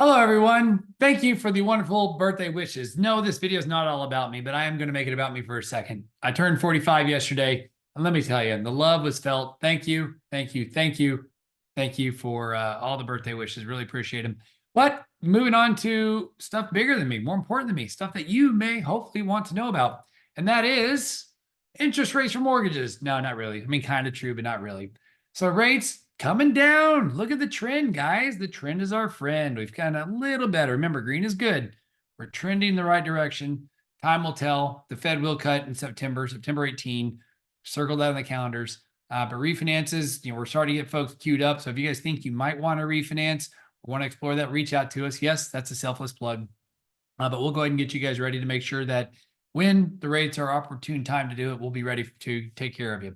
Hello, everyone. Thank you for the wonderful birthday wishes. No, this video is not all about me, but I am going to make it about me for a second. I turned 45 yesterday, and let me tell you, the love was felt. Thank you, thank you, thank you, thank you for all the birthday wishes. Really appreciate them. But moving on to stuff bigger than me, more important than me, stuff that you may hopefully want to know about, and that is interest rates for mortgages. No, not really. I mean, kind of true, but not really. So rates coming down. Look at the trend, guys. The trend is our friend. We've gotten a little better. Remember, green is good. We're trending in the right direction. Time will tell. The Fed will cut in September 18. Circle that on the calendars. But refinances, we're starting to get folks queued up. So if you guys think you might want to refinance or want to explore that, reach out to us. Yes, that's a selfless plug. But we'll go ahead and get you guys ready to make sure that when the rates are opportune time to do it, we'll be ready to take care of you.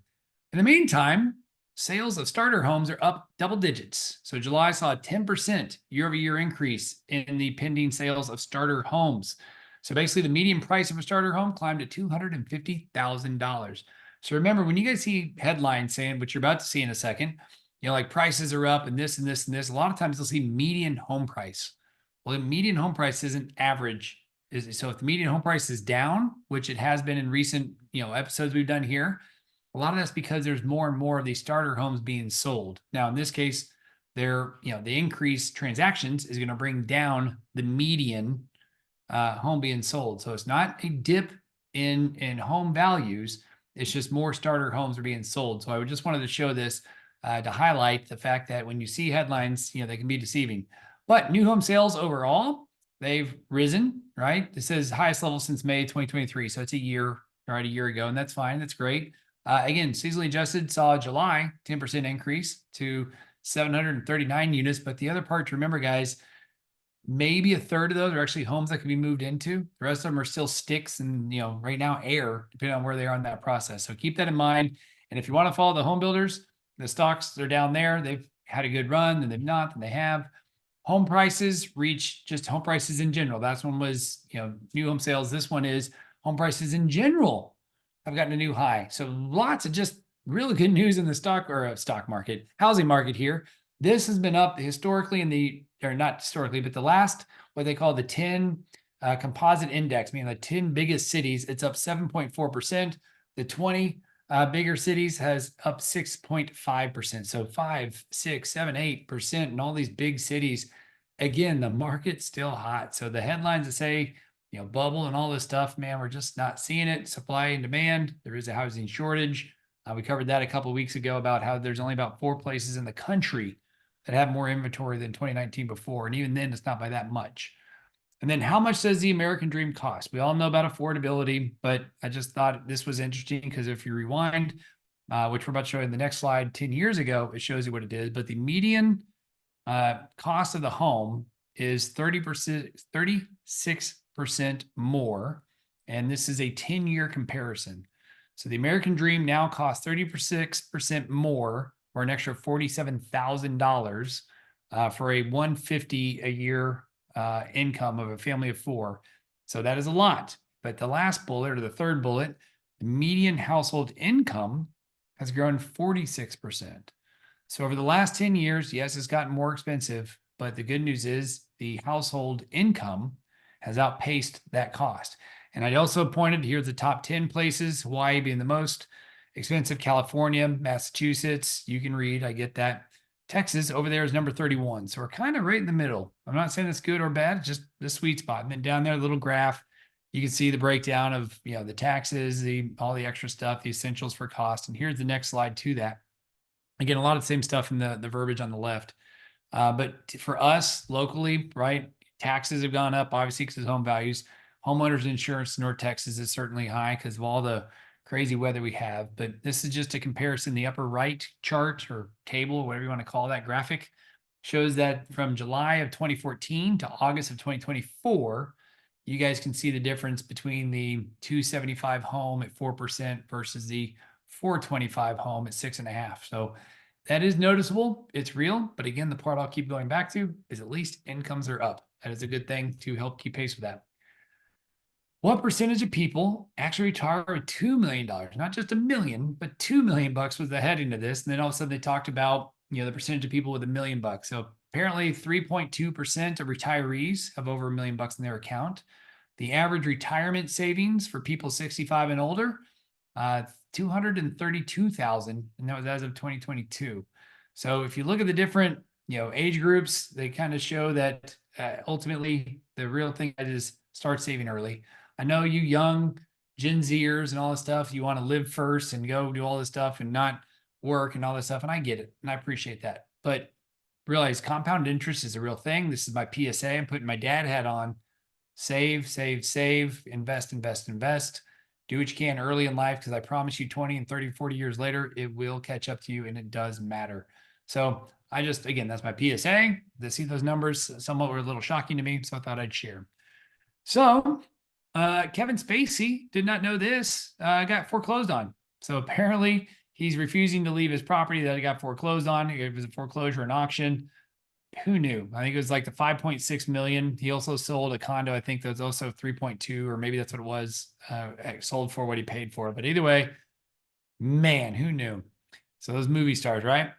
In the meantime, sales of starter homes are up double digits. So July saw a 10% year-over-year increase in the pending sales of starter homes. So basically, the median price of a starter home climbed to $250,000. So remember, when you guys see headlines saying what you're about to see in a second, like prices are up and this and this and this, a lot of times you'll see median home price. Well, the median home price isn't average. So if the median home price is down, which it has been in recent episodes we've done here, a lot of that's because there's more and more of these starter homes being sold. Now, in this case, the increased transactions is going to bring down the median home being sold. So it's not a dip in home values. It's just more starter homes are being sold. So I just wanted to show this to highlight the fact that when you see headlines, they can be deceiving. But new home sales overall, they've risen, right? This says highest level since May 2023. So it's a year ago, and that's fine. That's great. Again, seasonally adjusted saw July 10% increase to 739 units. But the other part to remember, guys, maybe a third of those are actually homes that can be moved into. The rest of them are still sticks and, right now air, depending on where they are in that process. So keep that in mind. And if you want to follow the home builders, the stocks, they're down there. They've had a good run, then they've not, then they have. Home prices reach just home prices in general. That's one was, new home sales. This one is home prices in general have gotten a new high. So lots of just really good news in the stock market, housing market here. This has been up historically or not historically, but the last, what they call the 10 composite index, meaning the 10 biggest cities, it's up 7.4%. The 20 bigger cities has up 6.5%. So 5, 6, 7, 8% in all these big cities. Again, the market's still hot. So the headlines that say, bubble and all this stuff, man, we're just not seeing it. Supply and demand. There is a housing shortage. We covered that a couple of weeks ago about how there's only about 4 places in the country that have more inventory than 2019 before. And even then, it's not by that much. And then how much does the American dream cost? We all know about affordability, but I just thought this was interesting because if you rewind, which we're about to show you in the next slide, 10 years ago, it shows you what it is. But the median cost of the home is 36% more. And this is a 10-year comparison. So the American dream now costs 36% more, or an extra $47,000 for a $150 a year income of a family of 4. So that is a lot. But the last bullet, or the third bullet, the median household income has grown 46%. So over the last 10 years, yes, it's gotten more expensive, but the good news is the household income has outpaced that cost. And I also pointed here the top 10 places, Hawaii being the most expensive, California, Massachusetts, you can read, I get that. Texas over there is number 31. So we're kind of right in the middle. I'm not saying it's good or bad, it's just the sweet spot. And then down there, a little graph, you can see the breakdown of, the taxes, all the extra stuff, the essentials for cost. And here's the next slide to that. Again, a lot of the same stuff in the verbiage on the left. But for us locally, right, taxes have gone up, obviously, because of home values. Homeowners insurance in North Texas is certainly high because of all the crazy weather we have. But this is just a comparison. The upper right chart or table, whatever you want to call that graphic, shows that from July of 2014 to August of 2024, you guys can see the difference between the 275 home at 4% versus the 425 home at 6.5%. So that is noticeable. It's real. But again, the part I'll keep going back to is at least incomes are up. That is a good thing to help keep pace with that. What percentage of people actually retire with $2 million? Not just $1 million, but $2 million was the heading to this. And then all of a sudden they talked about, the percentage of people with $1 million. So Apparently 3.2% of retirees have over $1 million in their account. The average retirement savings for people 65 and older, 232,000, and that was as of 2022. So if you look at the different, age groups, they kind of show that ultimately the real thing is start saving early. I know you young Gen Zers and all this stuff, you want to live first and go do all this stuff and not work and all this stuff. And I get it. And I appreciate that. But realize compound interest is a real thing. This is my PSA. I'm putting my dad hat on. Save, save, save, invest, invest, invest. Do what you can early in life, because I promise you 20 and 30, 40 years later, it will catch up to you and it does matter. So again, that's my PSA. To see those numbers somewhat were a little shocking to me, so I thought I'd share. So Kevin Spacey, did not know this, got foreclosed on. So apparently he's refusing to leave his property that he got foreclosed on. It was a foreclosure and auction. Who knew? I think it was like the 5.6 million. He also sold a condo. I think that was also 3.2, or maybe that's what it was, sold for what he paid for it. But either way, man, who knew? So those movie stars, right?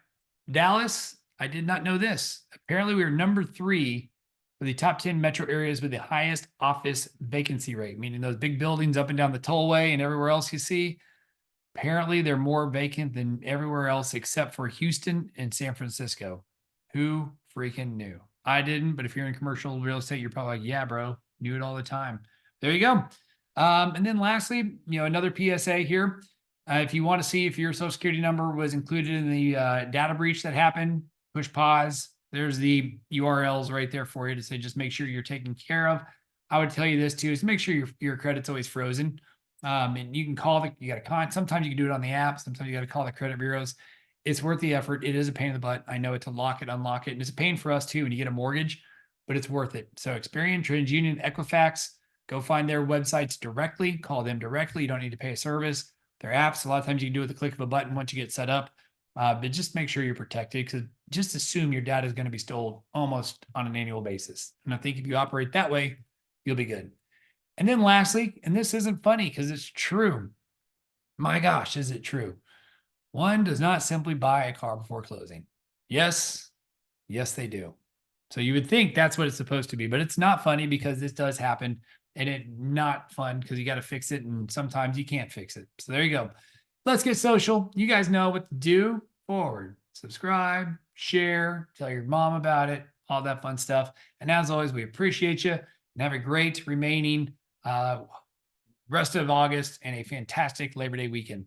Dallas, I did not know this. Apparently we were number 3 for the top 10 metro areas with the highest office vacancy rate, meaning those big buildings up and down the tollway and everywhere else you see. Apparently they're more vacant than everywhere else except for Houston and San Francisco. Who freaking knew? I didn't, but if you're in commercial real estate, you're probably like, yeah, bro, knew it all the time. There you go. And then lastly, another PSA here. If you want to see if your social security number was included in the data breach that happened, push pause. There's the URLs right there for you to say, just make sure you're taken care of. I would tell you this too, is make sure your credit's always frozen. And you can call sometimes you can do it on the app. Sometimes you got to call the credit bureaus. It's worth the effort. It is a pain in the butt. I know it, to lock it, unlock it. And it's a pain for us too when you get a mortgage, but it's worth it. So Experian, TransUnion, Equifax, go find their websites directly, call them directly. You don't need to pay a service. Their apps, a lot of times you can do it with the click of a button once you get set up. But just make sure you're protected, because just assume your data is going to be stolen almost on an annual basis. And I think if you operate that way, you'll be good. And then lastly, and this isn't funny because it's true. My gosh, is it true? One does not simply buy a car before closing. Yes, they do. So you would think that's what it's supposed to be, but it's not funny, because this does happen, and it's not fun because you got to fix it, and sometimes you can't fix it. So there you go. Let's get social. You guys know what to do. Forward, subscribe, share, tell your mom about it, all that fun stuff. And as always, we appreciate you, and have a great remaining rest of August and a fantastic Labor Day weekend.